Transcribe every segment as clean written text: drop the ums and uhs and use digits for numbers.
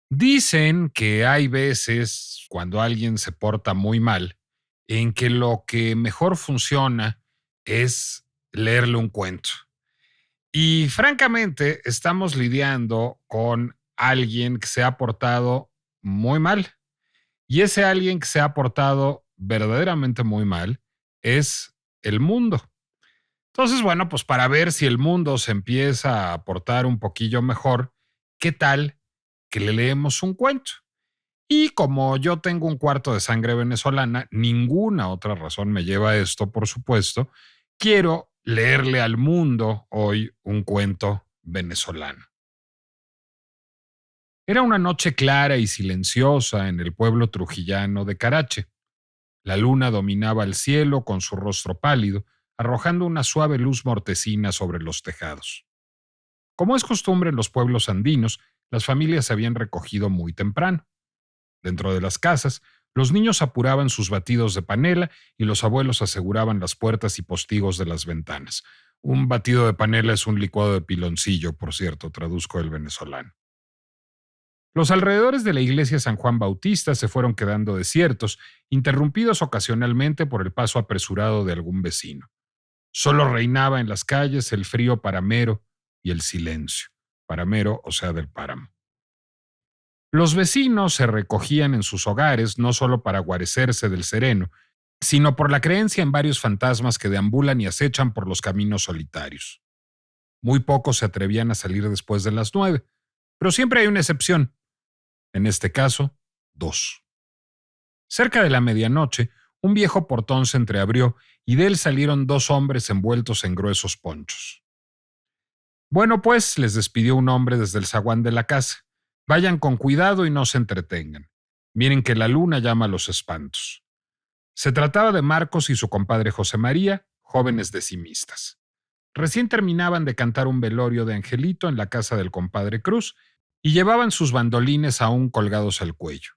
Dicen que hay veces cuando alguien se porta muy mal, en que lo que mejor funciona es leerle un cuento. Y francamente, estamos lidiando con alguien que se ha portado muy mal. Y ese alguien que se ha portado verdaderamente muy mal es el mundo. Entonces, bueno, pues para ver si el mundo se empieza a portar un poquillo mejor, ¿qué tal que le leemos un cuento? Y como yo tengo un cuarto de sangre venezolana, ninguna otra razón me lleva a esto, por supuesto, quiero leerle al mundo hoy un cuento venezolano. Era una noche clara y silenciosa en el pueblo trujillano de Carache. La luna dominaba el cielo con su rostro pálido, arrojando una suave luz mortecina sobre los tejados. Como es costumbre en los pueblos andinos, las familias se habían recogido muy temprano. Dentro de las casas, los niños apuraban sus batidos de panela y los abuelos aseguraban las puertas y postigos de las ventanas. Un batido de panela es un licuado de piloncillo, por cierto, traduzco el venezolano. Los alrededores de la iglesia San Juan Bautista se fueron quedando desiertos, interrumpidos ocasionalmente por el paso apresurado de algún vecino. Solo reinaba en las calles el frío paramero y el silencio. Paramero, o sea, del páramo. Los vecinos se recogían en sus hogares no solo para guarecerse del sereno, sino por la creencia en varios fantasmas que deambulan y acechan por los caminos solitarios. Muy pocos se atrevían a salir después de las 9, pero siempre hay una excepción. En este caso, dos. Cerca de la medianoche, un viejo portón se entreabrió y de él salieron dos hombres envueltos en gruesos ponchos. Bueno, pues, les despidió un hombre desde el zaguán de la casa. Vayan con cuidado y no se entretengan. Miren que la luna llama a los espantos. Se trataba de Marcos y su compadre José María, jóvenes decimistas. Recién terminaban de cantar un velorio de Angelito en la casa del compadre Cruz y llevaban sus bandolines aún colgados al cuello.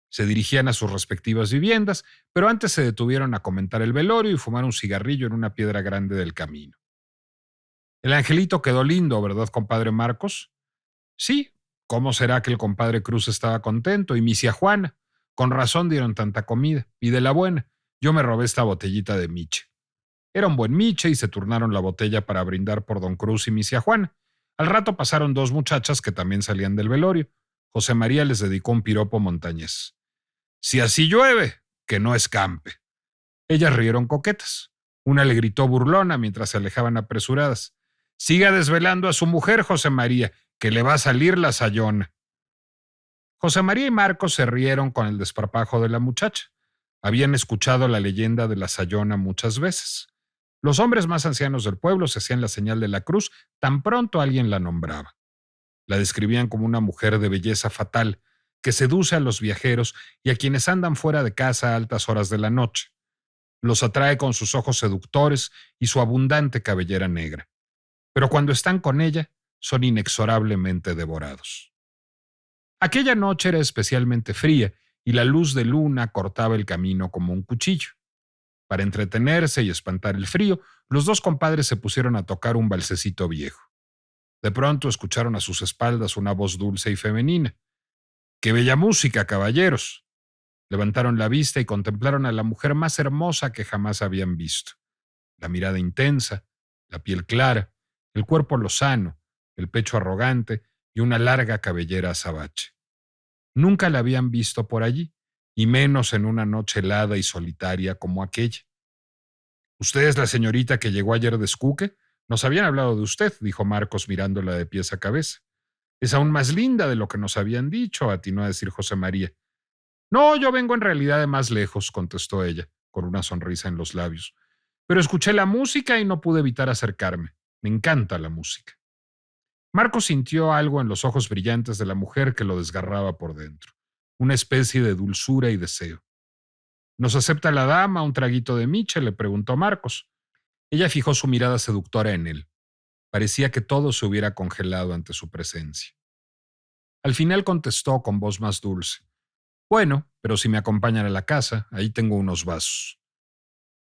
Se dirigían a sus respectivas viviendas, pero antes se detuvieron a comentar el velorio y fumar un cigarrillo en una piedra grande del camino. El Angelito quedó lindo, ¿verdad, compadre Marcos? Sí. ¿Cómo será que el compadre Cruz estaba contento? Y misia Juana. Con razón dieron tanta comida. Y de la buena. Yo me robé esta botellita de miche. Era un buen miche y se turnaron la botella para brindar por don Cruz y misia Juana. Al rato pasaron dos muchachas que también salían del velorio. José María les dedicó un piropo montañés. Si así llueve, que no escampe. Ellas rieron coquetas. Una le gritó burlona mientras se alejaban apresuradas. Siga desvelando a su mujer, José María, que le va a salir la sayona. José María y Marcos se rieron con el desparpajo de la muchacha. Habían escuchado la leyenda de la sayona muchas veces. Los hombres más ancianos del pueblo se hacían la señal de la cruz tan pronto alguien la nombraba. La describían como una mujer de belleza fatal, que seduce a los viajeros y a quienes andan fuera de casa a altas horas de la noche. Los atrae con sus ojos seductores y su abundante cabellera negra. Pero cuando están con ella, son inexorablemente devorados. Aquella noche era especialmente fría y la luz de luna cortaba el camino como un cuchillo. Para entretenerse y espantar el frío, los dos compadres se pusieron a tocar un valsecito viejo. De pronto escucharon a sus espaldas una voz dulce y femenina. ¡Qué bella música, caballeros! Levantaron la vista y contemplaron a la mujer más hermosa que jamás habían visto. La mirada intensa, la piel clara, el cuerpo lozano, el pecho arrogante y una larga cabellera azabache. Nunca la habían visto por allí, y menos en una noche helada y solitaria como aquella. ¿Usted es la señorita que llegó ayer de Escuque? Nos habían hablado de usted, dijo Marcos mirándola de pies a cabeza. Es aún más linda de lo que nos habían dicho, atinó a decir José María. No, yo vengo en realidad de más lejos, contestó ella, con una sonrisa en los labios. Pero escuché la música y no pude evitar acercarme. Me encanta la música. Marcos sintió algo en los ojos brillantes de la mujer que lo desgarraba por dentro, una especie de dulzura y deseo. ¿Nos acepta la dama un traguito de miche?, le preguntó Marcos. Ella fijó su mirada seductora en él. Parecía que todo se hubiera congelado ante su presencia. Al final contestó con voz más dulce. Bueno, pero si me acompañan a la casa, ahí tengo unos vasos.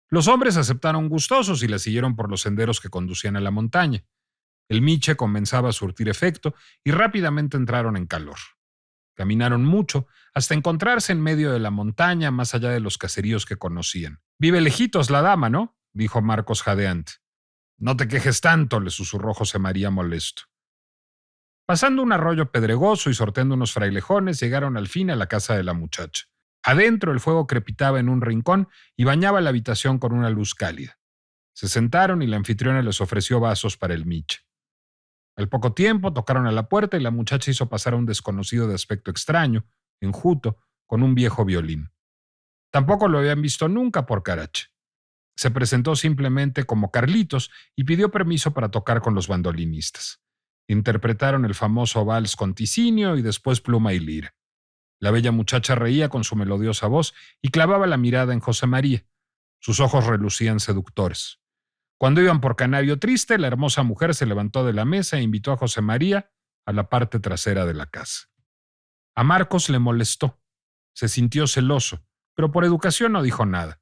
Los hombres aceptaron gustosos y la siguieron por los senderos que conducían a la montaña. El miche comenzaba a surtir efecto y rápidamente entraron en calor. Caminaron mucho hasta encontrarse en medio de la montaña, más allá de los caseríos que conocían. Vive lejitos la dama, ¿no? Dijo Marcos jadeante. No te quejes tanto, le susurró José María molesto. Pasando un arroyo pedregoso y sorteando unos frailejones, llegaron al fin a la casa de la muchacha. Adentro el fuego crepitaba en un rincón y bañaba la habitación con una luz cálida. Se sentaron y la anfitriona les ofreció vasos para el miche. Al poco tiempo tocaron a la puerta y la muchacha hizo pasar a un desconocido de aspecto extraño, enjuto, con un viejo violín. Tampoco lo habían visto nunca por Carache. Se presentó simplemente como Carlitos y pidió permiso para tocar con los bandolinistas. Interpretaron el famoso vals con Ticinio y después Pluma y Lira. La bella muchacha reía con su melodiosa voz y clavaba la mirada en José María. Sus ojos relucían seductores. Cuando iban por Canario Triste, la hermosa mujer se levantó de la mesa e invitó a José María a la parte trasera de la casa. A Marcos le molestó. Se sintió celoso, pero por educación no dijo nada.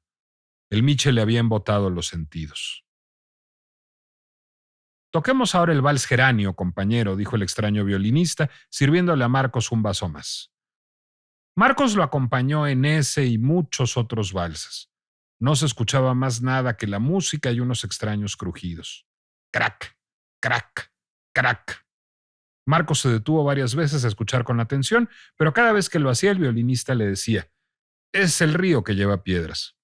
El miche le había embotado los sentidos. Toquemos ahora el vals geranio, compañero, dijo el extraño violinista, sirviéndole a Marcos un vaso más. Marcos lo acompañó en ese y muchos otros valses. No se escuchaba más nada que la música y unos extraños crujidos. Crac, crac, crac. Marcos se detuvo varias veces a escuchar con atención, pero cada vez que lo hacía el violinista le decía, es el río que lleva piedras.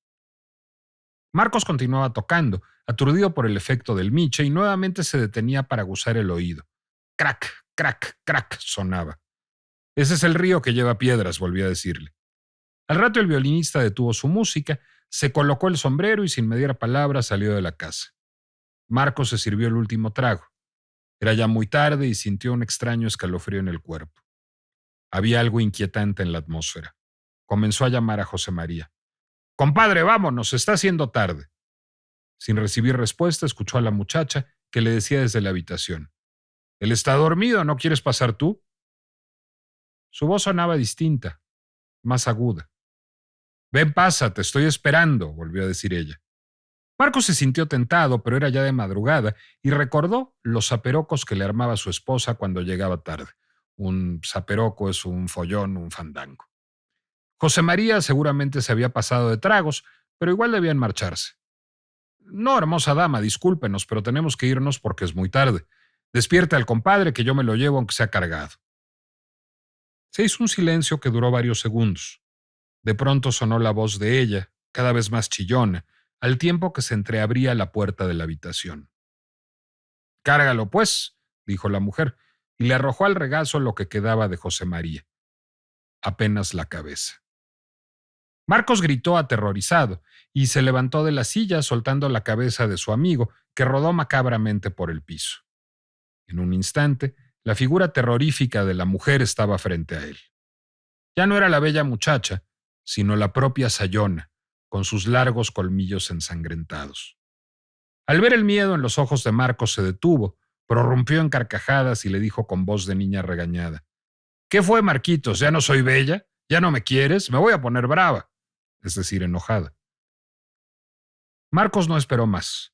Marcos continuaba tocando, aturdido por el efecto del miche, y nuevamente se detenía para aguzar el oído. Crac, crac, crac sonaba. Ese es el río que lleva piedras, volvió a decirle. Al rato el violinista detuvo su música, se colocó el sombrero y sin mediar palabras salió de la casa. Marcos se sirvió el último trago. Era ya muy tarde y sintió un extraño escalofrío en el cuerpo. Había algo inquietante en la atmósfera. Comenzó a llamar a José María. Compadre, vámonos, se está haciendo tarde. Sin recibir respuesta, escuchó a la muchacha que le decía desde la habitación. Él está dormido, ¿no quieres pasar tú? Su voz sonaba distinta, más aguda. Ven, pasa, te estoy esperando, volvió a decir ella. Marcos se sintió tentado, pero era ya de madrugada, y recordó los zaperocos que le armaba su esposa cuando llegaba tarde. Un zaperoco es un follón, un fandango. José María seguramente se había pasado de tragos, pero igual debían marcharse. No, hermosa dama, discúlpenos, pero tenemos que irnos porque es muy tarde. Despierte al compadre que yo me lo llevo aunque sea cargado. Se hizo un silencio que duró varios segundos. De pronto sonó la voz de ella, cada vez más chillona, al tiempo que se entreabría la puerta de la habitación. Cárgalo, pues, dijo la mujer, y le arrojó al regazo lo que quedaba de José María. Apenas la cabeza. Marcos gritó aterrorizado y se levantó de la silla soltando la cabeza de su amigo, que rodó macabramente por el piso. En un instante, la figura terrorífica de la mujer estaba frente a él. Ya no era la bella muchacha, sino la propia Sayona, con sus largos colmillos ensangrentados. Al ver el miedo en los ojos de Marcos se detuvo, prorrumpió en carcajadas y le dijo con voz de niña regañada. ¿Qué fue, Marquitos? ¿Ya no soy bella? ¿Ya no me quieres? Me voy a poner brava. Es decir, enojada. Marcos no esperó más.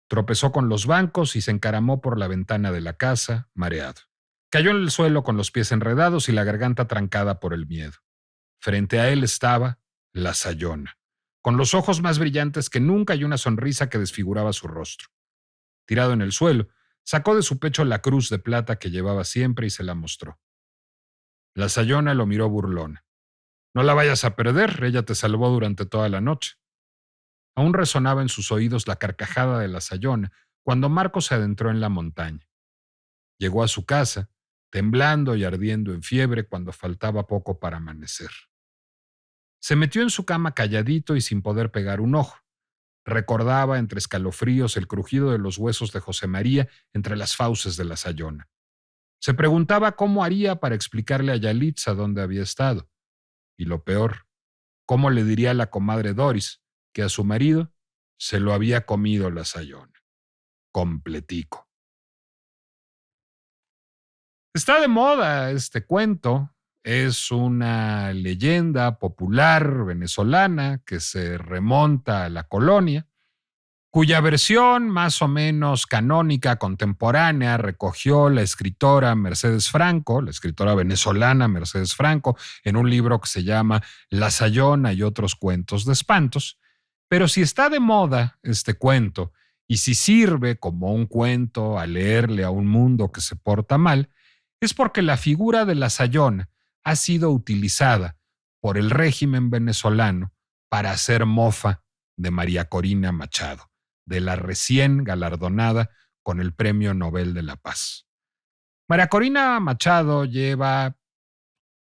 Tropezó con los bancos y se encaramó por la ventana de la casa, mareado. Cayó en el suelo con los pies enredados y la garganta trancada por el miedo. Frente a él estaba la Sayona, con los ojos más brillantes que nunca y una sonrisa que desfiguraba su rostro. Tirado en el suelo, sacó de su pecho la cruz de plata que llevaba siempre y se la mostró. La Sayona lo miró burlona. No la vayas a perder, ella te salvó durante toda la noche. Aún resonaba en sus oídos la carcajada de la Sayona cuando Marcos se adentró en la montaña. Llegó a su casa, temblando y ardiendo en fiebre cuando faltaba poco para amanecer. Se metió en su cama calladito y sin poder pegar un ojo. Recordaba entre escalofríos el crujido de los huesos de José María entre las fauces de la Sayona. Se preguntaba cómo haría para explicarle a Yalitza dónde había estado. Y lo peor, cómo le diría a la comadre Doris que a su marido se lo había comido la Sayona. Completico. Está de moda este cuento. Es una leyenda popular venezolana que se remonta a la colonia. cuya versión más o menos canónica, contemporánea, recogió la escritora Mercedes Franco, la escritora venezolana Mercedes Franco, en un libro que se llama La Sayona y otros cuentos de espantos. Pero si está de moda este cuento y si sirve como un cuento a leerle a un mundo que se porta mal, es porque la figura de la Sayona ha sido utilizada por el régimen venezolano para hacer mofa de María Corina Machado, de la recién galardonada con el Premio Nobel de la Paz. María Corina Machado lleva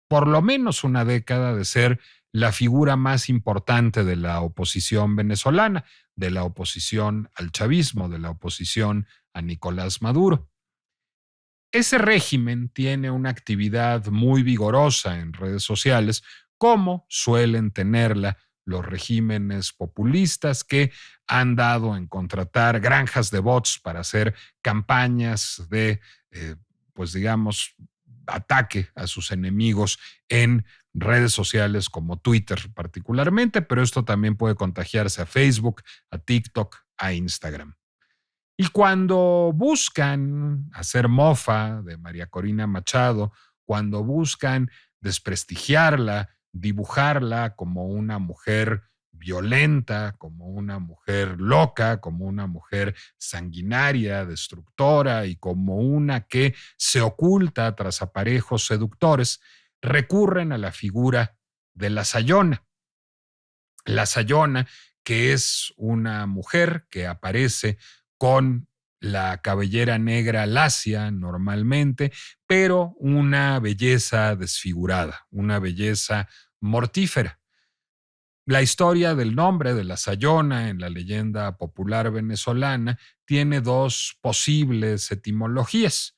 por lo menos una década de ser la figura más importante de la oposición venezolana, de la oposición al chavismo, de la oposición a Nicolás Maduro. Ese régimen tiene una actividad muy vigorosa en redes sociales, como suelen tenerla los regímenes populistas que han dado en contratar granjas de bots para hacer campañas de, pues digamos, ataque a sus enemigos en redes sociales como Twitter particularmente, pero esto también puede contagiarse a Facebook, a TikTok, a Instagram. Y cuando buscan hacer mofa de María Corina Machado, cuando buscan desprestigiarla, dibujarla como una mujer violenta, como una mujer loca, como una mujer sanguinaria, destructora y como una que se oculta tras aparejos seductores, recurren a la figura de la Sayona. La Sayona, que es una mujer que aparece con la cabellera negra lacia normalmente, pero una belleza desfigurada, una belleza mortífera. La historia del nombre de la Sayona en la leyenda popular venezolana tiene dos posibles etimologías.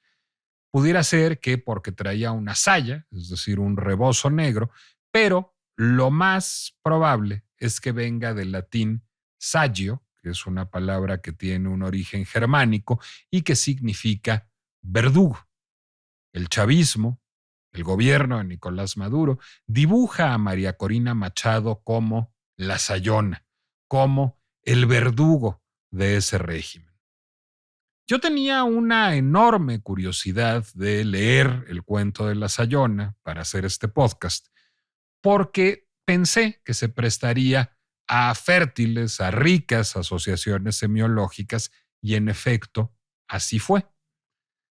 Pudiera ser que porque traía una saya, es decir, un rebozo negro, pero lo más probable es que venga del latín sagio, que es una palabra que tiene un origen germánico y que significa verdugo. El chavismo, el gobierno de Nicolás Maduro, dibuja a María Corina Machado como la Sayona, como el verdugo de ese régimen. Yo tenía una enorme curiosidad de leer el cuento de la Sayona para hacer este podcast, porque pensé que se prestaría a fértiles, a ricas asociaciones semiológicas, y en efecto, así fue.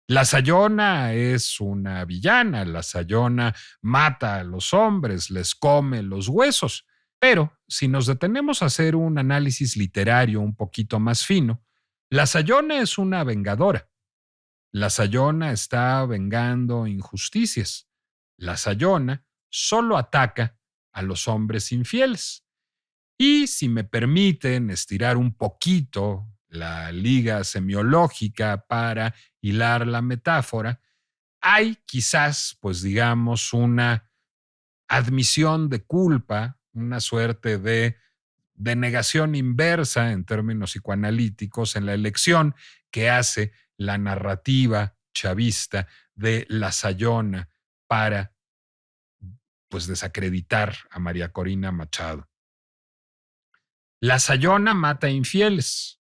La Sayona es una villana, la Sayona mata a los hombres, les come los huesos, pero si nos detenemos a hacer un análisis literario un poquito más fino, la Sayona es una vengadora. La Sayona está vengando injusticias. La Sayona solo ataca a los hombres infieles. Y si me permiten estirar un poquito la liga semiológica para hilar la metáfora, hay quizás, pues digamos, una admisión de culpa, una suerte de negación inversa en términos psicoanalíticos en la elección que hace la narrativa chavista de la Sayona para, pues, desacreditar a María Corina Machado. La Sayona mata infieles.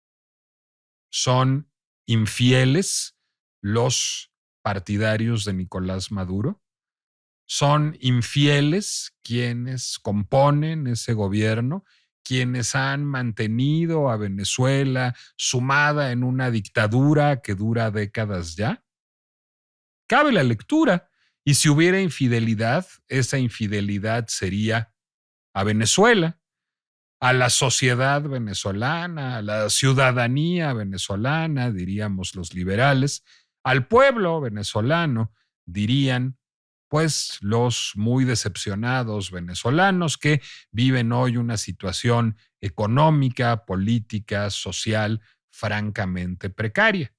Son infieles los partidarios de Nicolás Maduro. Son infieles quienes componen ese gobierno, quienes han mantenido a Venezuela sumada en una dictadura que dura décadas ya. Cabe la lectura, y si hubiera infidelidad, esa infidelidad sería a Venezuela, a la sociedad venezolana, a la ciudadanía venezolana, diríamos los liberales, al pueblo venezolano, dirían pues los muy decepcionados venezolanos que viven hoy una situación económica, política, social francamente precaria.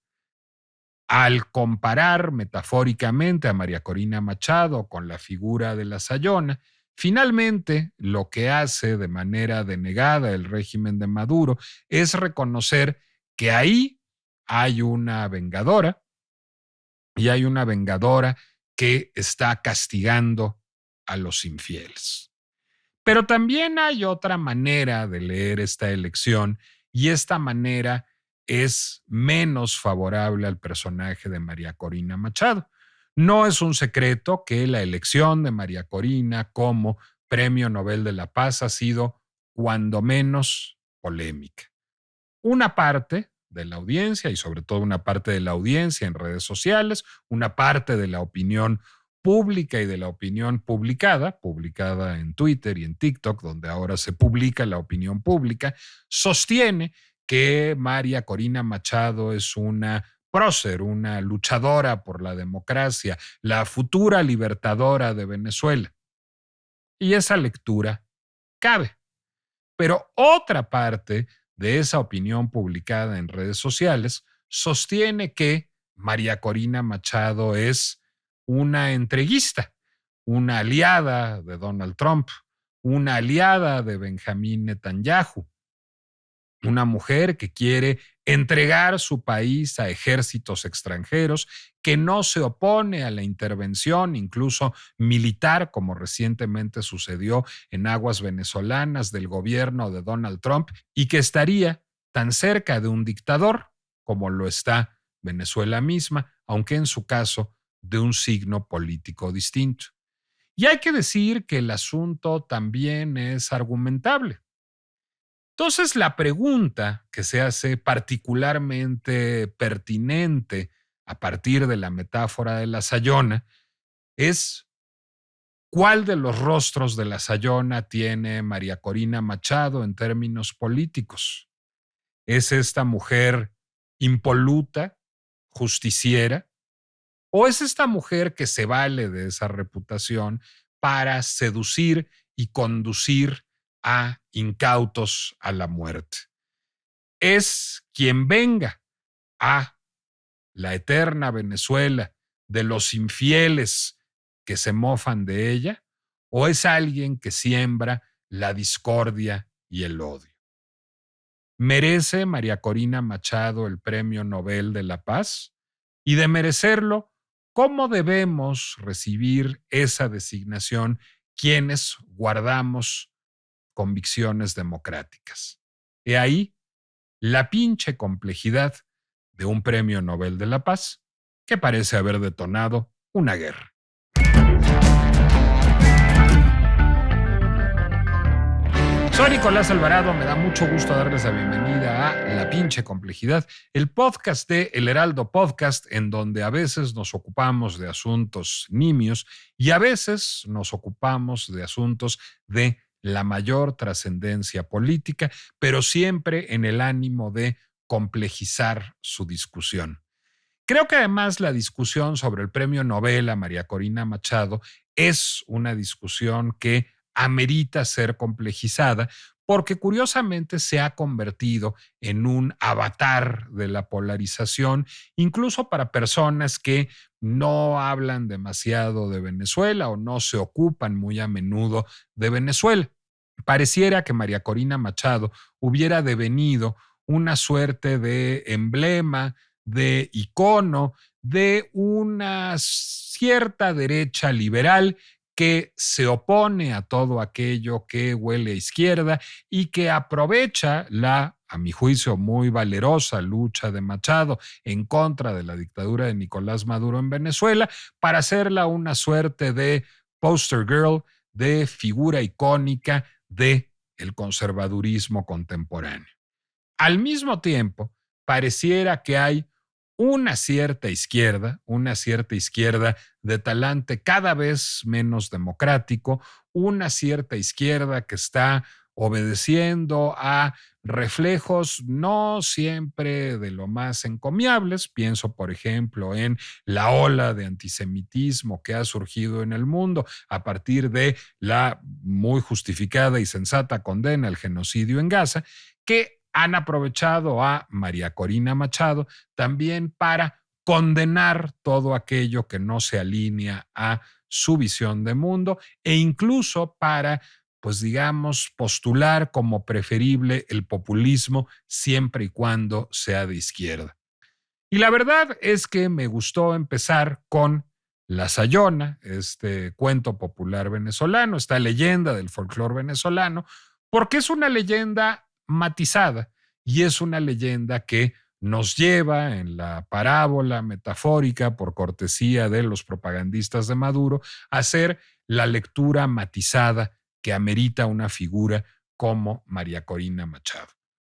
Al comparar metafóricamente a María Corina Machado con la figura de la Sayona, finalmente lo que hace de manera denegada el régimen de Maduro es reconocer que ahí hay una vengadora, y hay una vengadora que está castigando a los infieles. Pero también hay otra manera de leer esta elección, y esta manera es menos favorable al personaje de María Corina Machado. No es un secreto que la elección de María Corina como Premio Nobel de la Paz ha sido cuando menos polémica. Una parte de la audiencia y sobre todo una parte de la audiencia en redes sociales, una parte de la opinión pública y de la opinión publicada en Twitter y en TikTok, donde ahora se publica la opinión pública, sostiene que María Corina Machado es una prócer, una luchadora por la democracia, la futura libertadora de Venezuela. Y esa lectura cabe. Pero otra parte de esa opinión publicada en redes sociales sostiene que María Corina Machado es una entreguista, una aliada de Donald Trump, una aliada de Benjamín Netanyahu, una mujer que quiere entregar su país a ejércitos extranjeros, que no se opone a la intervención, incluso militar, como recientemente sucedió en aguas venezolanas del gobierno de Donald Trump, y que estaría tan cerca de un dictador como lo está Venezuela misma, aunque en su caso de un signo político distinto. Y hay que decir que el asunto también es argumentable. Entonces, la pregunta que se hace particularmente pertinente a partir de la metáfora de la Sayona es ¿cuál de los rostros de la Sayona tiene María Corina Machado en términos políticos? ¿Es esta mujer impoluta, justiciera? ¿O es esta mujer que se vale de esa reputación para seducir y conducir a incautos a la muerte? ¿Es quien venga a la eterna Venezuela de los infieles que se mofan de ella? ¿O es alguien que siembra la discordia y el odio? ¿Merece María Corina Machado el Premio Nobel de la Paz? Y de merecerlo, ¿cómo debemos recibir esa designación quienes guardamos convicciones democráticas? He ahí la pinche complejidad de un Premio Nobel de la Paz que parece haber detonado una guerra. Soy Nicolás Alvarado, me da mucho gusto darles la bienvenida a La Pinche Complejidad, el podcast de El Heraldo Podcast, en donde a veces nos ocupamos de asuntos nimios y a veces nos ocupamos de asuntos de la mayor trascendencia política, pero siempre en el ánimo de complejizar su discusión. Creo que además la discusión sobre el Premio Nobel a María Corina Machado es una discusión que amerita ser complejizada porque curiosamente se ha convertido en un avatar de la polarización, incluso para personas que no hablan demasiado de Venezuela o no se ocupan muy a menudo de Venezuela. Pareciera que María Corina Machado hubiera devenido una suerte de emblema, de icono, de una cierta derecha liberal que se opone a todo aquello que huele a izquierda y que aprovecha la, a mi juicio, muy valerosa lucha de Machado en contra de la dictadura de Nicolás Maduro en Venezuela para hacerla una suerte de poster girl, de figura icónica de el conservadurismo contemporáneo. Al mismo tiempo, pareciera que hay una cierta izquierda de talante cada vez menos democrático, una cierta izquierda que está obedeciendo a reflejos no siempre de lo más encomiables. Pienso, por ejemplo, en la ola de antisemitismo que ha surgido en el mundo a partir de la muy justificada y sensata condena al genocidio en Gaza, que han aprovechado a María Corina Machado también para condenar todo aquello que no se alinea a su visión de mundo e incluso para, pues digamos, postular como preferible el populismo siempre y cuando sea de izquierda. Y la verdad es que me gustó empezar con La Sayona, este cuento popular venezolano, esta leyenda del folclore venezolano, porque es una leyenda matizada y es una leyenda que nos lleva en la parábola metafórica por cortesía de los propagandistas de Maduro a hacer la lectura matizada que amerita una figura como María Corina Machado.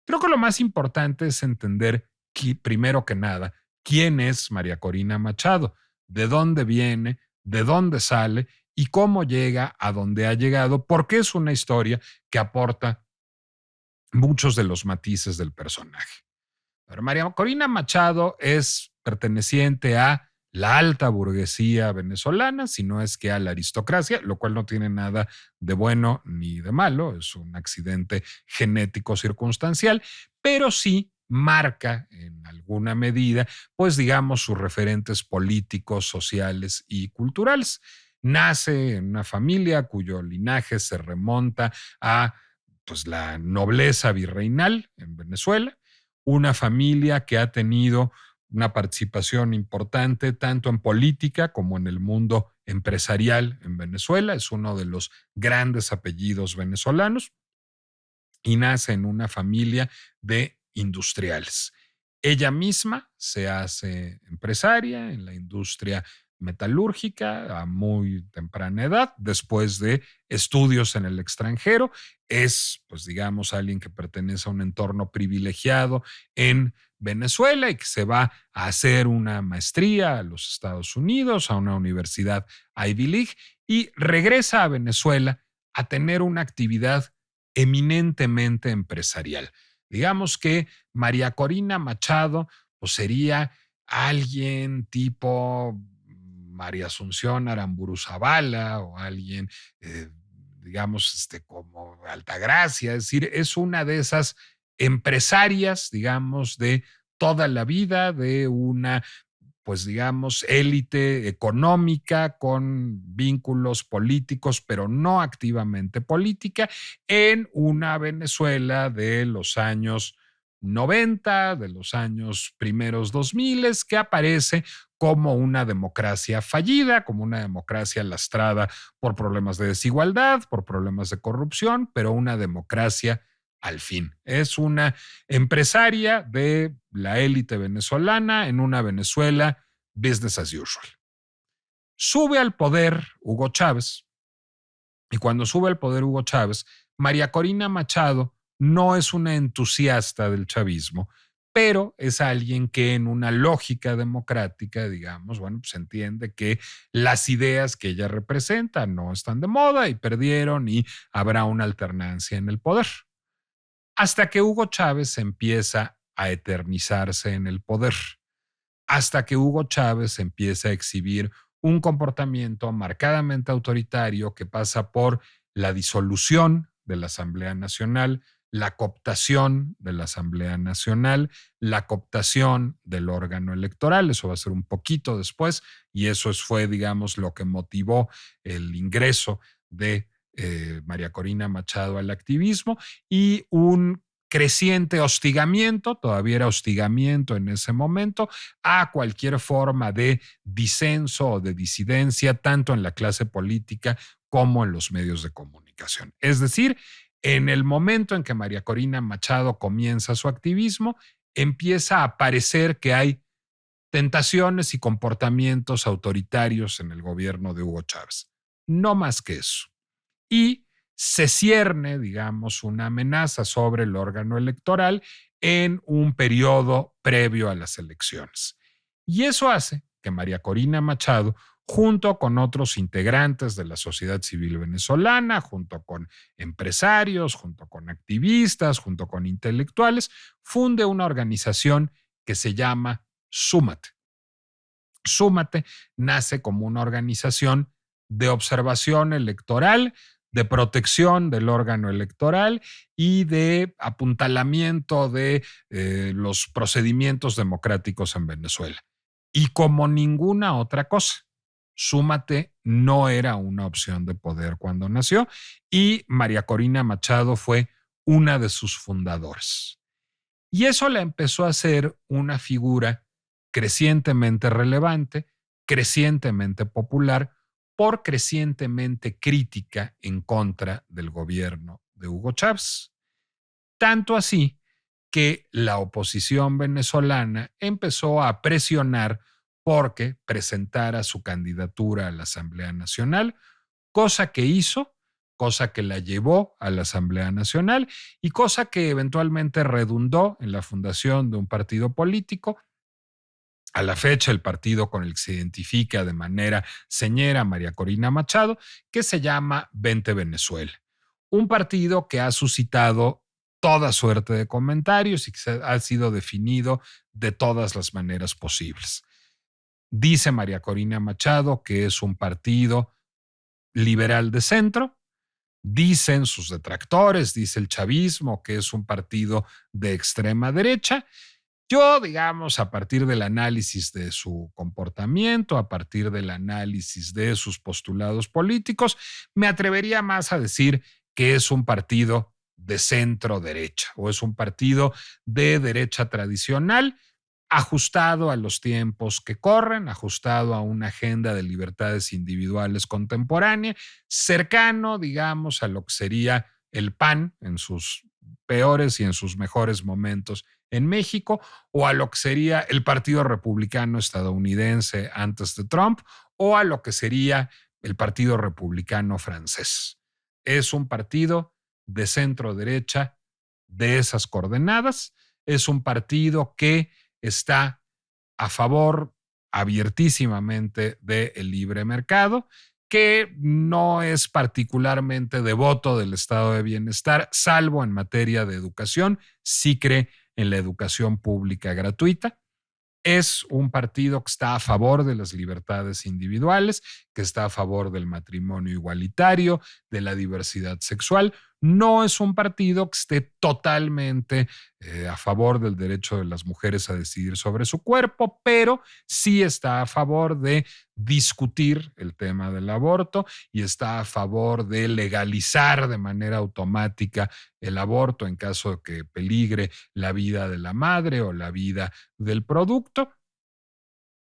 Creo que lo más importante es entender que, primero que nada, quién es María Corina Machado, de dónde viene, de dónde sale y cómo llega a donde ha llegado, porque es una historia que aporta muchos de los matices del personaje. Pero María Corina Machado es perteneciente a la alta burguesía venezolana, si no es que a la aristocracia, lo cual no tiene nada de bueno ni de malo, es un accidente genético circunstancial, pero sí marca en alguna medida, pues digamos, sus referentes políticos, sociales y culturales. Nace en una familia cuyo linaje se remonta a pues, la nobleza virreinal en Venezuela, una familia que ha tenido una participación importante tanto en política como en el mundo empresarial en Venezuela. Es uno de los grandes apellidos venezolanos y nace en una familia de industriales. Ella misma se hace empresaria en la industria metalúrgica a muy temprana edad, después de estudios en el extranjero. Es, pues digamos, alguien que pertenece a un entorno privilegiado en Venezuela y que se va a hacer una maestría a los Estados Unidos, a una universidad Ivy League, y regresa a Venezuela a tener una actividad eminentemente empresarial. Digamos que María Corina Machado pues sería alguien tipo María Asunción Aramburu Zavala o alguien, digamos, como Altagracia, es decir, es una de esas empresarias, digamos, de toda la vida, de una pues digamos, élite económica con vínculos políticos, pero no activamente política, en una Venezuela de los años 90, de los años primeros 2000, que aparece como una democracia fallida, como una democracia lastrada por problemas de desigualdad, por problemas de corrupción, pero una democracia al fin. Es una empresaria de la élite venezolana en una Venezuela business as usual. Sube al poder Hugo Chávez y cuando sube al poder Hugo Chávez, María Corina Machado no es una entusiasta del chavismo, pero es alguien que en una lógica democrática, digamos, bueno, pues entiende que las ideas que ella representa no están de moda y perdieron y habrá una alternancia en el poder. Hasta que Hugo Chávez empieza a eternizarse en el poder, hasta que Hugo Chávez empieza a exhibir un comportamiento marcadamente autoritario que pasa por la disolución de la Asamblea Nacional, la cooptación de la Asamblea Nacional, la cooptación del órgano electoral. Eso va a ser un poquito después y eso fue, digamos, lo que motivó el ingreso de María Corina Machado al activismo y un creciente hostigamiento, todavía era hostigamiento en ese momento, a cualquier forma de disenso o de disidencia, tanto en la clase política como en los medios de comunicación. Es decir, en el momento en que María Corina Machado comienza su activismo, empieza a parecer que hay tentaciones y comportamientos autoritarios en el gobierno de Hugo Chávez. No más que eso. Y se cierne, digamos, una amenaza sobre el órgano electoral en un periodo previo a las elecciones. Y eso hace que María Corina Machado, junto con otros integrantes de la sociedad civil venezolana, junto con empresarios, junto con activistas, junto con intelectuales, funde una organización que se llama Súmate. Súmate nace como una organización de observación electoral, de protección del órgano electoral y de apuntalamiento de los procedimientos democráticos en Venezuela. Y como ninguna otra cosa, Súmate no era una opción de poder cuando nació y María Corina Machado fue una de sus fundadoras. Y eso la empezó a hacer una figura crecientemente relevante, crecientemente popular, por crecientemente crítica en contra del gobierno de Hugo Chávez. Tanto así que la oposición venezolana empezó a presionar porque presentara su candidatura a la Asamblea Nacional, cosa que hizo, cosa que la llevó a la Asamblea Nacional y cosa que eventualmente redundó en la fundación de un partido político. A la fecha, el partido con el que se identifica de manera señera María Corina Machado, que se llama Vente Venezuela. Un partido que ha suscitado toda suerte de comentarios y que ha sido definido de todas las maneras posibles. Dice María Corina Machado que es un partido liberal de centro. Dicen sus detractores, dice el chavismo, que es un partido de extrema derecha. Yo, digamos, a partir del análisis de su comportamiento, a partir del análisis de sus postulados políticos, me atrevería más a decir que es un partido de centro derecha o es un partido de derecha tradicional, ajustado a los tiempos que corren, ajustado a una agenda de libertades individuales contemporánea, cercano, digamos, a lo que sería el PAN en sus peores y en sus mejores momentos en México, o a lo que sería el Partido Republicano estadounidense antes de Trump, o a lo que sería el Partido Republicano francés. Es un partido de centro derecha de esas coordenadas, es un partido que está a favor abiertísimamente del libre mercado, que no es particularmente devoto del estado de bienestar, salvo en materia de educación, sí cree en la educación pública gratuita. Es un partido que está a favor de las libertades individuales, que está a favor del matrimonio igualitario, de la diversidad sexual. No es un partido que esté totalmente a favor del derecho de las mujeres a decidir sobre su cuerpo, pero sí está a favor de discutir el tema del aborto y está a favor de legalizar de manera automática el aborto en caso de que peligre la vida de la madre o la vida del producto.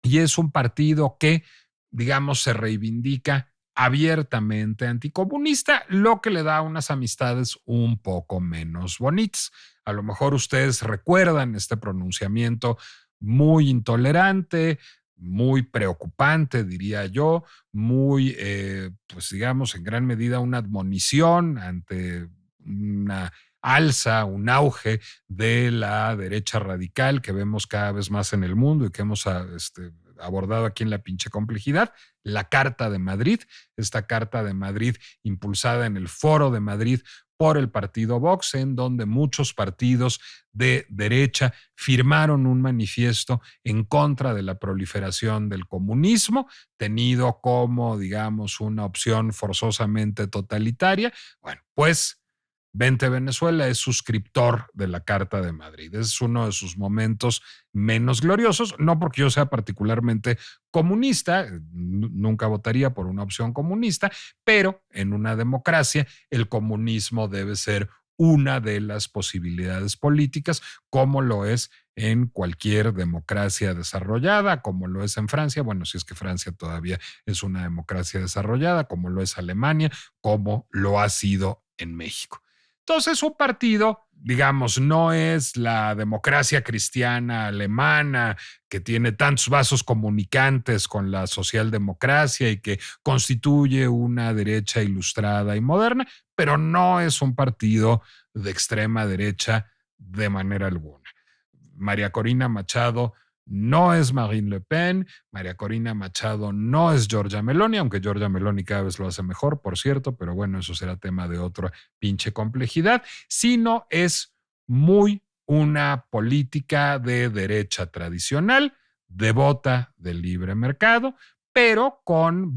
Y es un partido que, digamos, se reivindica abiertamente anticomunista, lo que le da unas amistades un poco menos bonitas. A lo mejor ustedes recuerdan este pronunciamiento muy intolerante, muy preocupante, diría yo, muy, pues digamos, en gran medida una admonición ante una alza, un auge de la derecha radical que vemos cada vez más en el mundo y que hemos abordado aquí en La Pinche Complejidad, la Carta de Madrid, esta Carta de Madrid impulsada en el Foro de Madrid por el partido Vox, en donde muchos partidos de derecha firmaron un manifiesto en contra de la proliferación del comunismo, tenido como, digamos, una opción forzosamente totalitaria. Bueno, pues Vente Venezuela es suscriptor de la Carta de Madrid. Es uno de sus momentos menos gloriosos, no porque yo sea particularmente comunista, nunca votaría por una opción comunista, pero en una democracia el comunismo debe ser una de las posibilidades políticas, como lo es en cualquier democracia desarrollada, como lo es en Francia, bueno, si es que Francia todavía es una democracia desarrollada, como lo es Alemania, como lo ha sido en México. Entonces, un partido, digamos, no es la democracia cristiana alemana que tiene tantos vasos comunicantes con la socialdemocracia y que constituye una derecha ilustrada y moderna, pero no es un partido de extrema derecha de manera alguna. María Corina Machado no es Marine Le Pen, María Corina Machado no es Giorgia Meloni, aunque Giorgia Meloni cada vez lo hace mejor, por cierto, pero bueno, eso será tema de otra pinche complejidad, sino es muy una política de derecha tradicional, devota del libre mercado, pero con,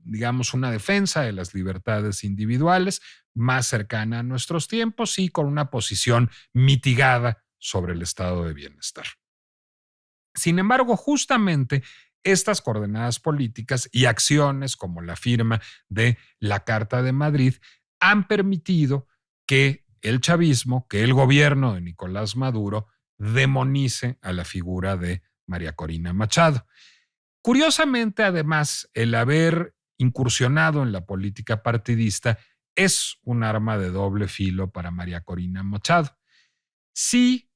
digamos, una defensa de las libertades individuales más cercana a nuestros tiempos y con una posición mitigada sobre el estado de bienestar. Sin embargo, justamente estas coordenadas políticas y acciones como la firma de la Carta de Madrid han permitido que el chavismo, que el gobierno de Nicolás Maduro demonice a la figura de María Corina Machado. Curiosamente, además, el haber incursionado en la política partidista es un arma de doble filo para María Corina Machado. Sí,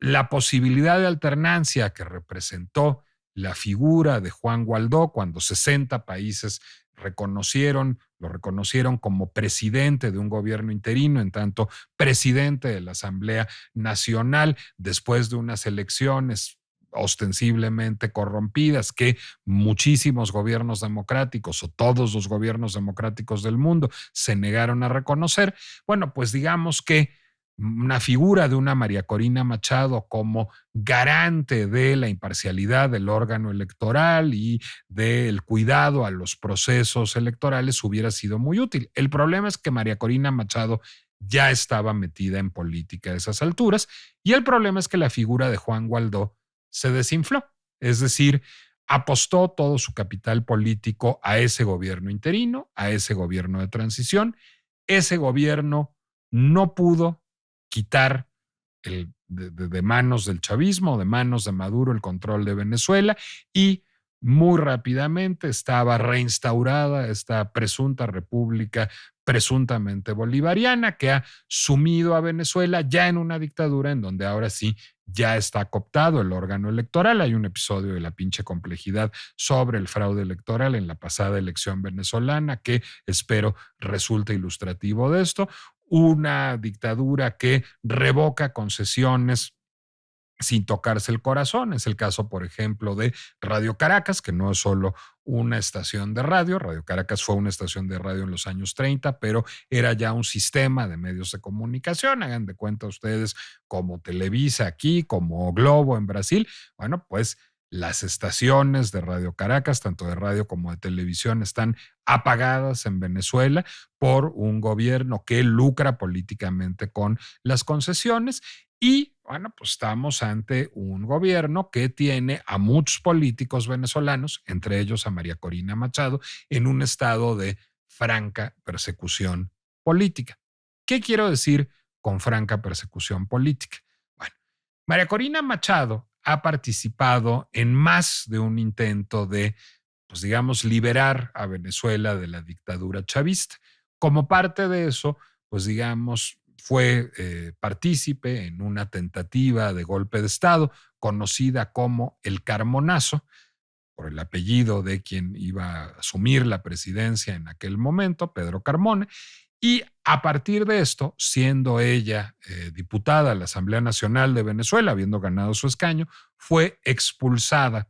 La posibilidad de alternancia que representó la figura de Juan Guaidó cuando 60 países lo reconocieron como presidente de un gobierno interino, en tanto presidente de la Asamblea Nacional, después de unas elecciones ostensiblemente corrompidas que muchísimos gobiernos democráticos o todos los gobiernos democráticos del mundo se negaron a reconocer. Bueno, pues digamos que una figura de una María Corina Machado como garante de la imparcialidad del órgano electoral y del cuidado a los procesos electorales hubiera sido muy útil. El problema es que María Corina Machado ya estaba metida en política a esas alturas y el problema es que la figura de Juan Guaidó se desinfló, es decir, apostó todo su capital político a ese gobierno interino, a ese gobierno de transición. Ese gobierno no pudo quitar de manos del chavismo, de manos de Maduro, el control de Venezuela y muy rápidamente estaba reinstaurada esta presunta república presuntamente bolivariana que ha sumido a Venezuela ya en una dictadura en donde ahora sí ya está cooptado el órgano electoral. Hay un episodio de La pinche complejidad sobre el fraude electoral en la pasada elección venezolana que espero resulte ilustrativo de esto. Una dictadura que revoca concesiones sin tocarse el corazón. Es el caso, por ejemplo, de Radio Caracas, que no es solo una estación de radio. Radio Caracas fue una estación de radio en los años 30, pero era ya un sistema de medios de comunicación. Hagan de cuenta ustedes como Televisa aquí, como Globo en Brasil. Bueno, pues las estaciones de Radio Caracas, tanto de radio como de televisión, están apagadas en Venezuela por un gobierno que lucra políticamente con las concesiones y bueno, pues estamos ante un gobierno que tiene a muchos políticos venezolanos, entre ellos a María Corina Machado, en un estado de franca persecución política. ¿Qué quiero decir con franca persecución política? Bueno, María Corina Machado ha participado en más de un intento de, pues digamos, liberar a Venezuela de la dictadura chavista. Como parte de eso, pues digamos, fue partícipe en una tentativa de golpe de Estado conocida como el Carmonazo, por el apellido de quien iba a asumir la presidencia en aquel momento, Pedro Carmona, y a partir de esto, siendo ella diputada a la Asamblea Nacional de Venezuela, habiendo ganado su escaño, fue expulsada,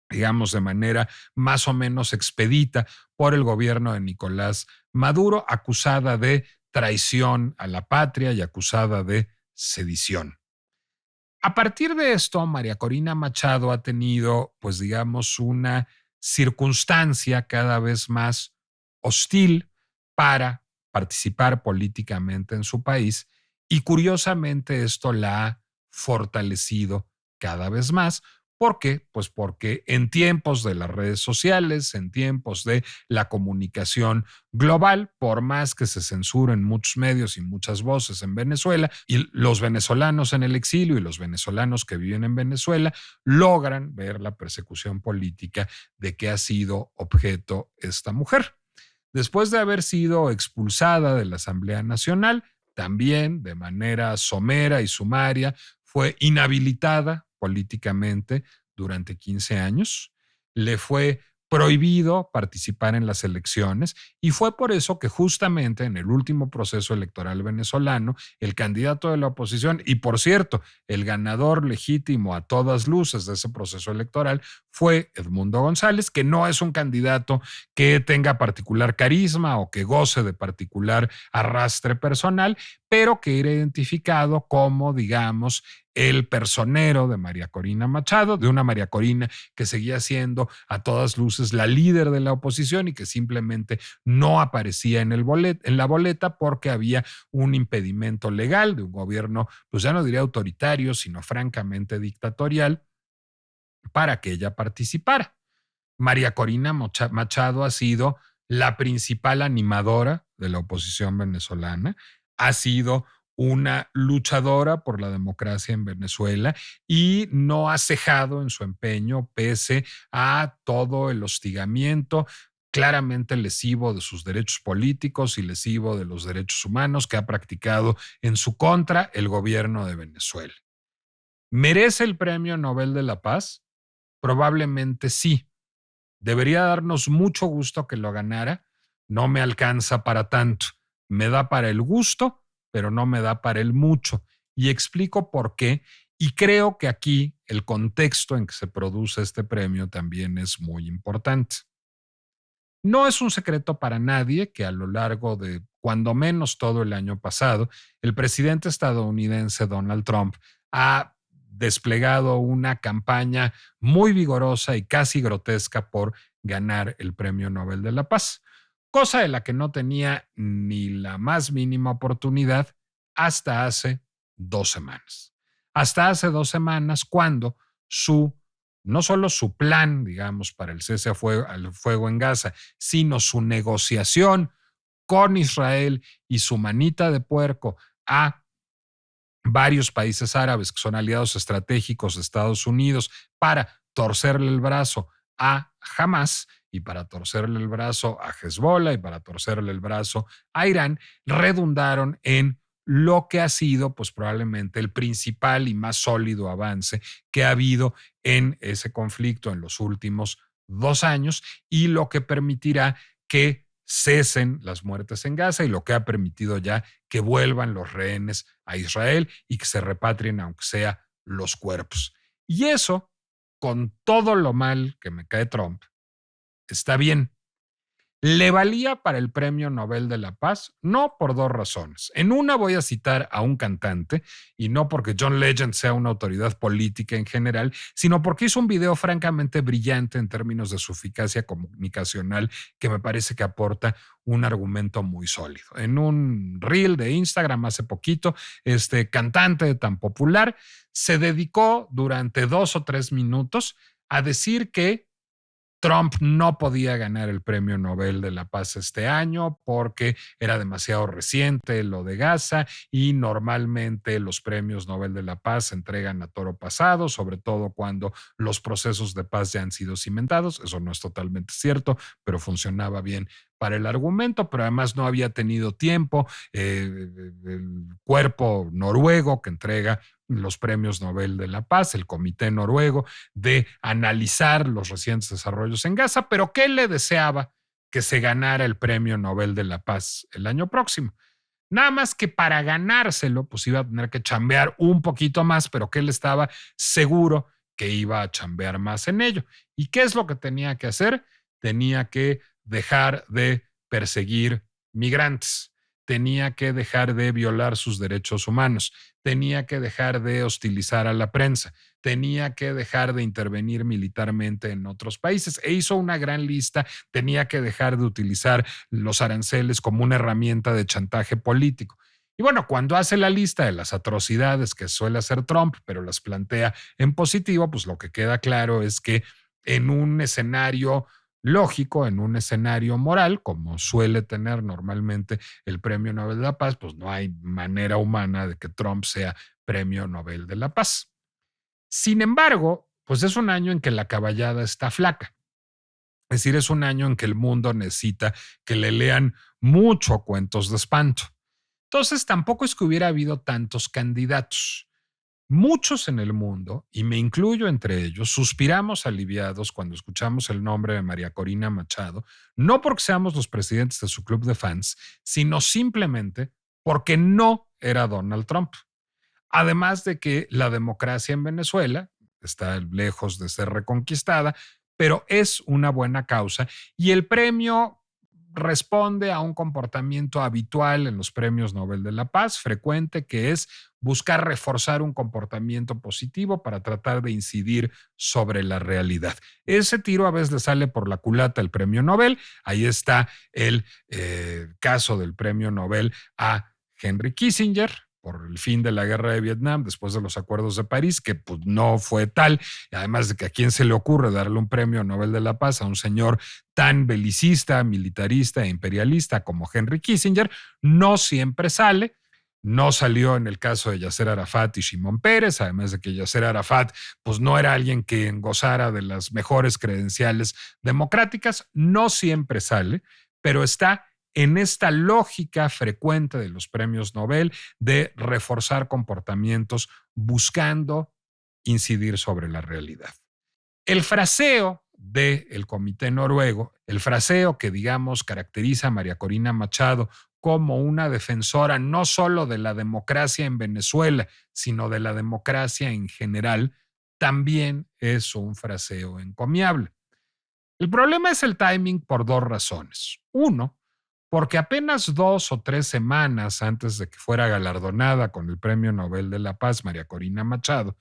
digamos, de manera más o menos expedita por el gobierno de Nicolás Maduro, acusada de traición a la patria y acusada de sedición. A partir de esto, María Corina Machado ha tenido, pues digamos, una circunstancia cada vez más hostil para participar políticamente en su país y curiosamente esto la ha fortalecido cada vez más. ¿Por qué? Pues porque en tiempos de las redes sociales, en tiempos de la comunicación global, por más que se censuren muchos medios y muchas voces en Venezuela, y los venezolanos en el exilio y los venezolanos que viven en Venezuela logran ver la persecución política de que ha sido objeto esta mujer. Después de haber sido expulsada de la Asamblea Nacional, también de manera somera y sumaria fue inhabilitada políticamente durante 15 años. Le fue prohibido participar en las elecciones y fue por eso que justamente en el último proceso electoral venezolano, el candidato de la oposición y por cierto, el ganador legítimo a todas luces de ese proceso electoral fue Edmundo González, que no es un candidato que tenga particular carisma o que goce de particular arrastre personal, pero que era identificado como, digamos, el personero de María Corina Machado, de una María Corina que seguía siendo a todas luces la líder de la oposición y que simplemente no aparecía en la boleta porque había un impedimento legal de un gobierno, pues ya no diría autoritario, sino francamente dictatorial, para que ella participara. María Corina Machado ha sido la principal animadora de la oposición venezolana, ha sido una luchadora por la democracia en Venezuela y no ha cejado en su empeño pese a todo el hostigamiento claramente lesivo de sus derechos políticos y lesivo de los derechos humanos que ha practicado en su contra el gobierno de Venezuela. ¿Merece el Premio Nobel de la Paz? Probablemente sí. ¿Debería darnos mucho gusto que lo ganara? No me alcanza para tanto. Me da para el gusto, pero no me da para el mucho. Y explico por qué. Y creo que aquí el contexto en que se produce este premio también es muy importante. No es un secreto para nadie que a lo largo de cuando menos todo el año pasado, el presidente estadounidense Donald Trump ha desplegado una campaña muy vigorosa y casi grotesca por ganar el Premio Nobel de la Paz, cosa de la que no tenía ni la más mínima oportunidad hasta hace 2 semanas. Hasta hace 2 semanas cuando su no solo su plan, digamos, para el cese al fuego en Gaza, sino su negociación con Israel y su manita de puerco a varios países árabes que son aliados estratégicos de Estados Unidos para torcerle el brazo a Hamas y para torcerle el brazo a Hezbollah y para torcerle el brazo a Irán, redundaron en lo que ha sido pues probablemente el principal y más sólido avance que ha habido en ese conflicto en los últimos 2 años y lo que permitirá que cesen las muertes en Gaza y lo que ha permitido ya que vuelvan los rehenes a Israel y que se repatrien, aunque sea los cuerpos. Y eso, con todo lo mal que me cae Trump, está bien. ¿Le valía para el Premio Nobel de la Paz? No, por dos razones. En una voy a citar a un cantante, y no porque John Legend sea una autoridad política en general, sino porque hizo un video francamente brillante en términos de su eficacia comunicacional que me parece que aporta un argumento muy sólido. En un reel de Instagram hace poquito, este cantante tan popular se dedicó durante 2 o 3 minutos a decir que Trump no podía ganar el Premio Nobel de la Paz este año porque era demasiado reciente lo de Gaza y normalmente los premios Nobel de la Paz se entregan a toro pasado, sobre todo cuando los procesos de paz ya han sido cimentados. Eso no es totalmente cierto, pero funcionaba bien para el argumento, pero además no había tenido tiempo. El cuerpo noruego que entrega los premios Nobel de la Paz, el Comité Noruego, de analizar los recientes desarrollos en Gaza, pero ¿qué le deseaba? Que se ganara el Premio Nobel de la Paz el año próximo. Nada más que para ganárselo, pues iba a tener que chambear un poquito más, pero que él estaba seguro que iba a chambear más en ello. ¿Y qué es lo que tenía que hacer? Tenía que dejar de perseguir migrantes, tenía que dejar de violar sus derechos humanos, tenía que dejar de hostilizar a la prensa, tenía que dejar de intervenir militarmente en otros países e hizo una gran lista, tenía que dejar de utilizar los aranceles como una herramienta de chantaje político. Y bueno, cuando hace la lista de las atrocidades que suele hacer Trump, pero las plantea en positivo, pues lo que queda claro es que en un escenario lógico, en un escenario moral, como suele tener normalmente el Premio Nobel de la Paz, pues no hay manera humana de que Trump sea Premio Nobel de la Paz. Sin embargo, pues es un año en que la caballada está flaca. Es decir, es un año en que el mundo necesita que le lean mucho cuentos de espanto. Entonces, tampoco es que hubiera habido tantos candidatos. Muchos en el mundo, y me incluyo entre ellos, suspiramos aliviados cuando escuchamos el nombre de María Corina Machado, no porque seamos los presidentes de su club de fans, sino simplemente porque no era Donald Trump. Además de que la democracia en Venezuela está lejos de ser reconquistada, pero es una buena causa y el premio responde a un comportamiento habitual en los premios Nobel de la Paz, frecuente, que es buscar reforzar un comportamiento positivo para tratar de incidir sobre la realidad. Ese tiro a veces le sale por la culata el premio Nobel. Ahí está el caso del premio Nobel a Henry Kissinger por el fin de la guerra de Vietnam después de los acuerdos de París, que pues no fue tal, y además de que a quién se le ocurre darle un premio Nobel de la Paz a un señor tan belicista, militarista e imperialista como Henry Kissinger, no siempre sale. No salió en el caso de Yasser Arafat y Shimon Peres, además de que Yasser Arafat pues no era alguien que gozara de las mejores credenciales democráticas, no siempre sale, pero está en esta lógica frecuente de los premios Nobel de reforzar comportamientos buscando incidir sobre la realidad. El fraseo del Comité Noruego, el fraseo que, digamos, caracteriza a María Corina Machado como una defensora no solo de la democracia en Venezuela, sino de la democracia en general, también es un fraseo encomiable. El problema es el timing por dos razones. Uno, porque apenas 2 o 3 semanas antes de que fuera galardonada con el Premio Nobel de la Paz María Corina Machado,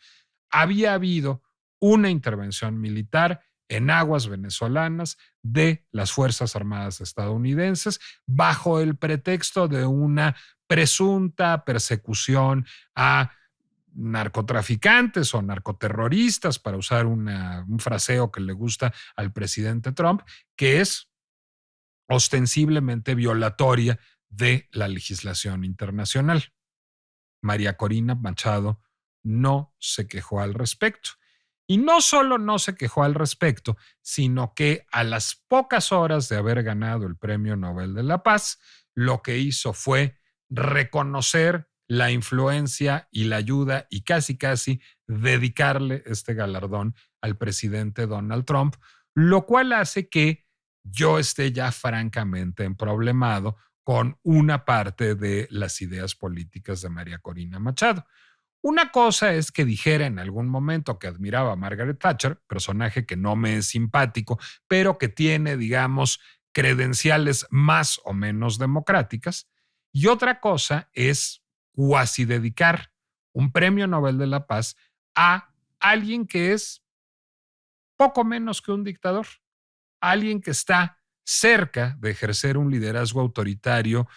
había habido una intervención militar en aguas venezolanas de las Fuerzas Armadas estadounidenses bajo el pretexto de una presunta persecución a narcotraficantes o narcoterroristas, para usar un fraseo que le gusta al presidente Trump, que es ostensiblemente violatoria de la legislación internacional. María Corina Machado no se quejó al respecto. Y no solo no se quejó al respecto, sino que a las pocas horas de haber ganado el Premio Nobel de la Paz, lo que hizo fue reconocer la influencia y la ayuda y casi dedicarle este galardón al presidente Donald Trump, lo cual hace que yo esté ya francamente emproblemado con una parte de las ideas políticas de María Corina Machado. Una cosa es que dijera en algún momento que admiraba a Margaret Thatcher, personaje que no me es simpático, pero que tiene, digamos, credenciales más o menos democráticas. Y otra cosa es cuasi dedicar un premio Nobel de la Paz a alguien que es poco menos que un dictador, alguien que está cerca de ejercer un liderazgo autoritario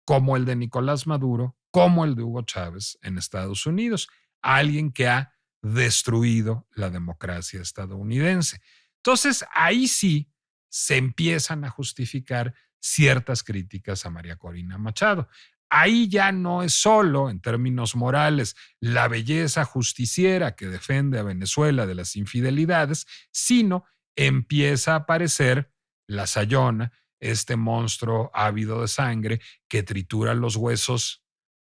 como el de Nicolás Maduro, como el de Hugo Chávez en Estados Unidos, alguien que ha destruido la democracia estadounidense. Entonces, ahí sí se empiezan a justificar ciertas críticas a María Corina Machado. Ahí ya no es solo, en términos morales, la belleza justiciera que defiende a Venezuela de las infidelidades, sino empieza a aparecer la Sayona, este monstruo ávido de sangre que tritura los huesos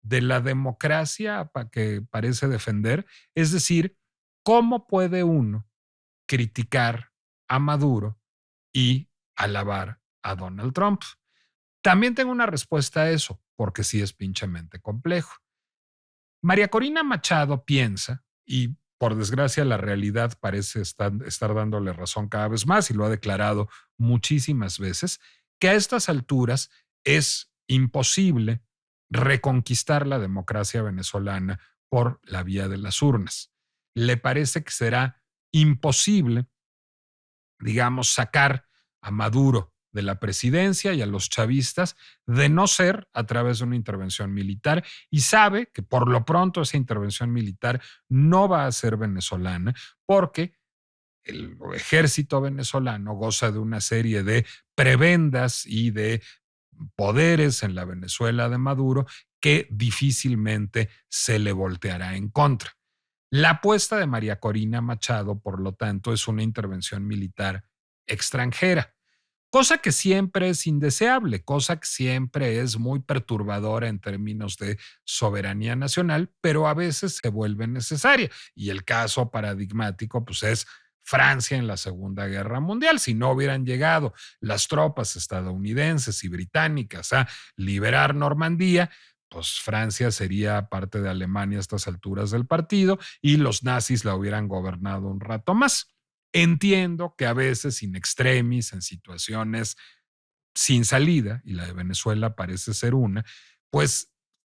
de la democracia que parece defender. Es decir, ¿cómo puede uno criticar a Maduro y alabar a Donald Trump? También tengo una respuesta a eso, porque sí es pinchemente complejo. María Corina Machado piensa, y por desgracia la realidad parece estar dándole razón cada vez más, y lo ha declarado muchísimas veces, que a estas alturas es imposible reconquistar la democracia venezolana por la vía de las urnas. Le parece que será imposible, digamos, sacar a Maduro de la presidencia y a los chavistas de no ser a través de una intervención militar, y sabe que por lo pronto esa intervención militar no va a ser venezolana porque el ejército venezolano goza de una serie de prebendas y de poderes en la Venezuela de Maduro que difícilmente se le volteará en contra. La apuesta de María Corina Machado, por lo tanto, es una intervención militar extranjera, cosa que siempre es indeseable, cosa que siempre es muy perturbadora en términos de soberanía nacional, pero a veces se vuelve necesaria. Y el caso paradigmático, pues, es Francia en la Segunda Guerra Mundial. Si no hubieran llegado las tropas estadounidenses y británicas a liberar Normandía, pues Francia sería parte de Alemania a estas alturas del partido y los nazis la hubieran gobernado un rato más. Entiendo que a veces in extremis, en situaciones sin salida, y la de Venezuela parece ser una, pues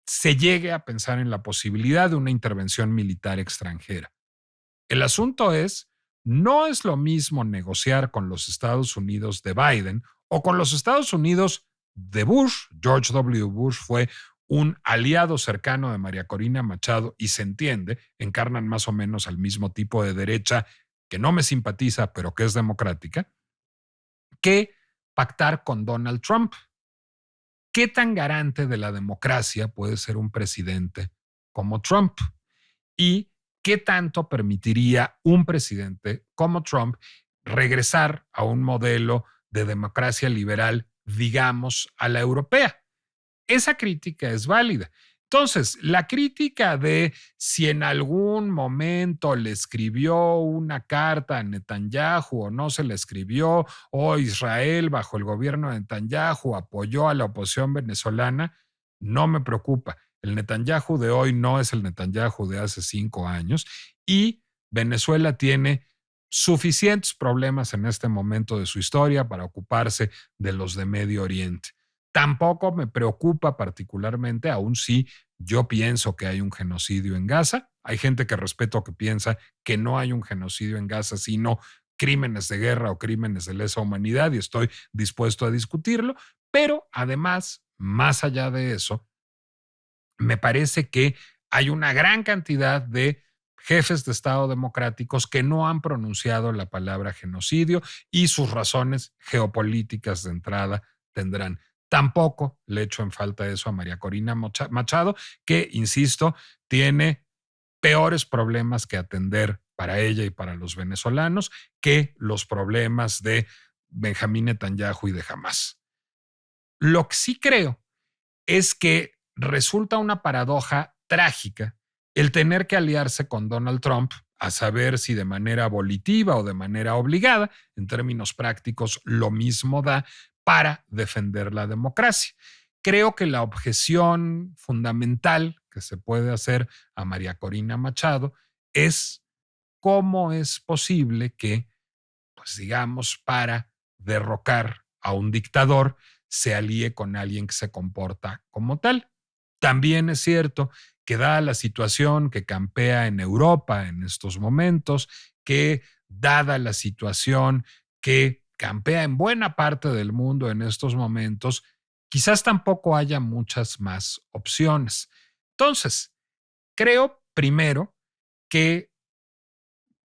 se llegue a pensar en la posibilidad de una intervención militar extranjera. El asunto es, no es lo mismo negociar con los Estados Unidos de Biden o con los Estados Unidos de Bush. George W. Bush fue un aliado cercano de María Corina Machado y se entiende, encarnan más o menos al mismo tipo de derecha que no me simpatiza, pero que es democrática, que pactar con Donald Trump. ¿Qué tan garante de la democracia puede ser un presidente como Trump? ¿Y qué tanto permitiría un presidente como Trump regresar a un modelo de democracia liberal, digamos, a la europea? Esa crítica es válida. Entonces, la crítica de si en algún momento le escribió una carta a Netanyahu o no se le escribió, o Israel bajo el gobierno de Netanyahu apoyó a la oposición venezolana, no me preocupa. El Netanyahu de hoy no es el Netanyahu de hace 5 años y Venezuela tiene suficientes problemas en este momento de su historia para ocuparse de los de Medio Oriente. Tampoco me preocupa particularmente, aun si yo pienso que hay un genocidio en Gaza. Hay gente que respeto que piensa que no hay un genocidio en Gaza, sino crímenes de guerra o crímenes de lesa humanidad, y estoy dispuesto a discutirlo. Pero además, más allá de eso, me parece que hay una gran cantidad de jefes de Estado democráticos que no han pronunciado la palabra genocidio y sus razones geopolíticas de entrada tendrán. Tampoco le echo en falta eso a María Corina Machado, que, insisto, tiene peores problemas que atender para ella y para los venezolanos que los problemas de Benjamín Netanyahu y de Hamas. Lo que sí creo es que resulta una paradoja trágica el tener que aliarse con Donald Trump, a saber si de manera volitiva o de manera obligada, en términos prácticos lo mismo da, para defender la democracia. Creo que la objeción fundamental que se puede hacer a María Corina Machado es cómo es posible que, pues digamos, para derrocar a un dictador se alíe con alguien que se comporta como tal. También es cierto que dada la situación que campea en Europa en estos momentos, que dada la situación que campea en buena parte del mundo en estos momentos, quizás tampoco haya muchas más opciones. Entonces, creo primero que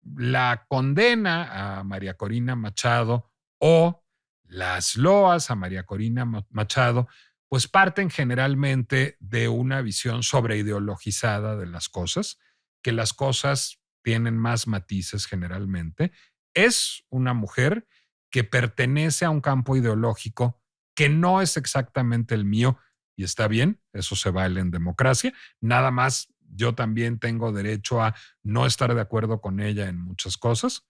la condena a María Corina Machado o las loas a María Corina Machado, pues parten generalmente de una visión sobreideologizada de las cosas, que las cosas tienen más matices generalmente. Es una mujer que pertenece a un campo ideológico que no es exactamente el mío, y está bien, eso se vale en democracia. Nada más, yo también tengo derecho a no estar de acuerdo con ella en muchas cosas.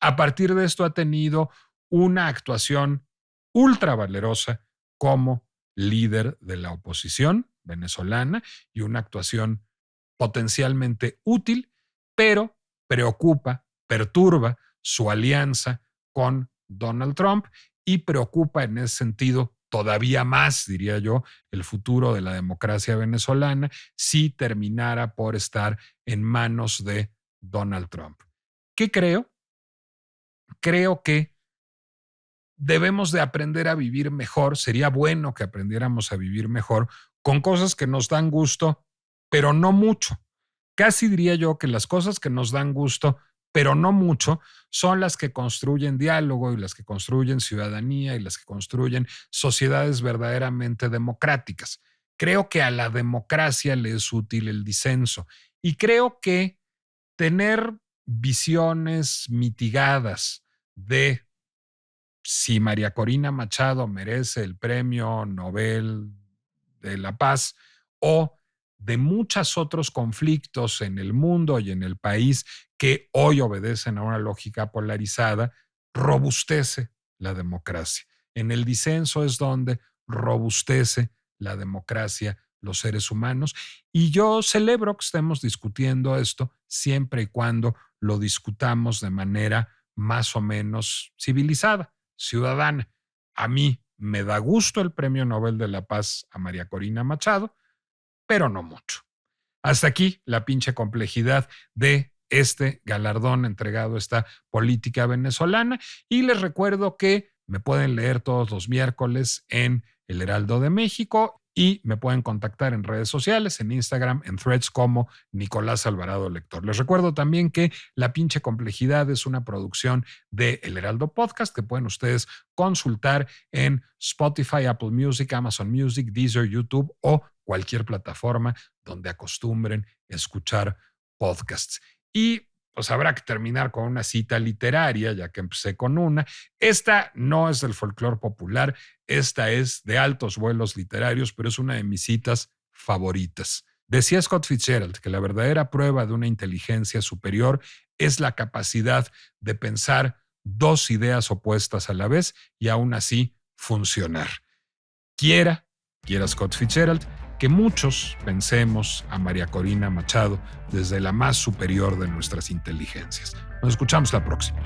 A partir de esto ha tenido una actuación ultra valerosa como líder de la oposición venezolana y una actuación potencialmente útil, pero preocupa, perturba su alianza con Donald Trump y preocupa en ese sentido todavía más, diría yo, el futuro de la democracia venezolana si terminara por estar en manos de Donald Trump. ¿Qué creo? Creo que debemos de aprender a vivir mejor. Sería bueno que aprendiéramos a vivir mejor con cosas que nos dan gusto, pero no mucho. Casi diría yo que las cosas que nos dan gusto, pero no mucho, son las que construyen diálogo y las que construyen ciudadanía y las que construyen sociedades verdaderamente democráticas. Creo que a la democracia le es útil el disenso y creo que tener visiones mitigadas de si María Corina Machado merece el Premio Nobel de la Paz o de muchos otros conflictos en el mundo y en el país que hoy obedecen a una lógica polarizada, robustece la democracia. En el disenso es donde robustece la democracia los seres humanos y yo celebro que estemos discutiendo esto siempre y cuando lo discutamos de manera más o menos civilizada, ciudadana. A mí me da gusto el Premio Nobel de la Paz a María Corina Machado, pero no mucho. Hasta aquí la pinche complejidad de este galardón entregado a esta política venezolana. Y les recuerdo que me pueden leer todos los miércoles en El Heraldo de México y me pueden contactar en redes sociales, en Instagram, en Threads como Nicolás Alvarado Lector. Les recuerdo también que La pinche complejidad es una producción de El Heraldo Podcast que pueden ustedes consultar en Spotify, Apple Music, Amazon Music, Deezer, YouTube o cualquier plataforma donde acostumbren escuchar podcasts. Y pues habrá que terminar con una cita literaria, ya que empecé con una. Esta no es del folclore popular, esta es de altos vuelos literarios, pero es una de mis citas favoritas. Decía Scott Fitzgerald que la verdadera prueba de una inteligencia superior es la capacidad de pensar dos ideas opuestas a la vez y aún así funcionar. Quiera Scott Fitzgerald, que muchos pensemos a María Corina Machado desde la más superior de nuestras inteligencias. Nos escuchamos la próxima.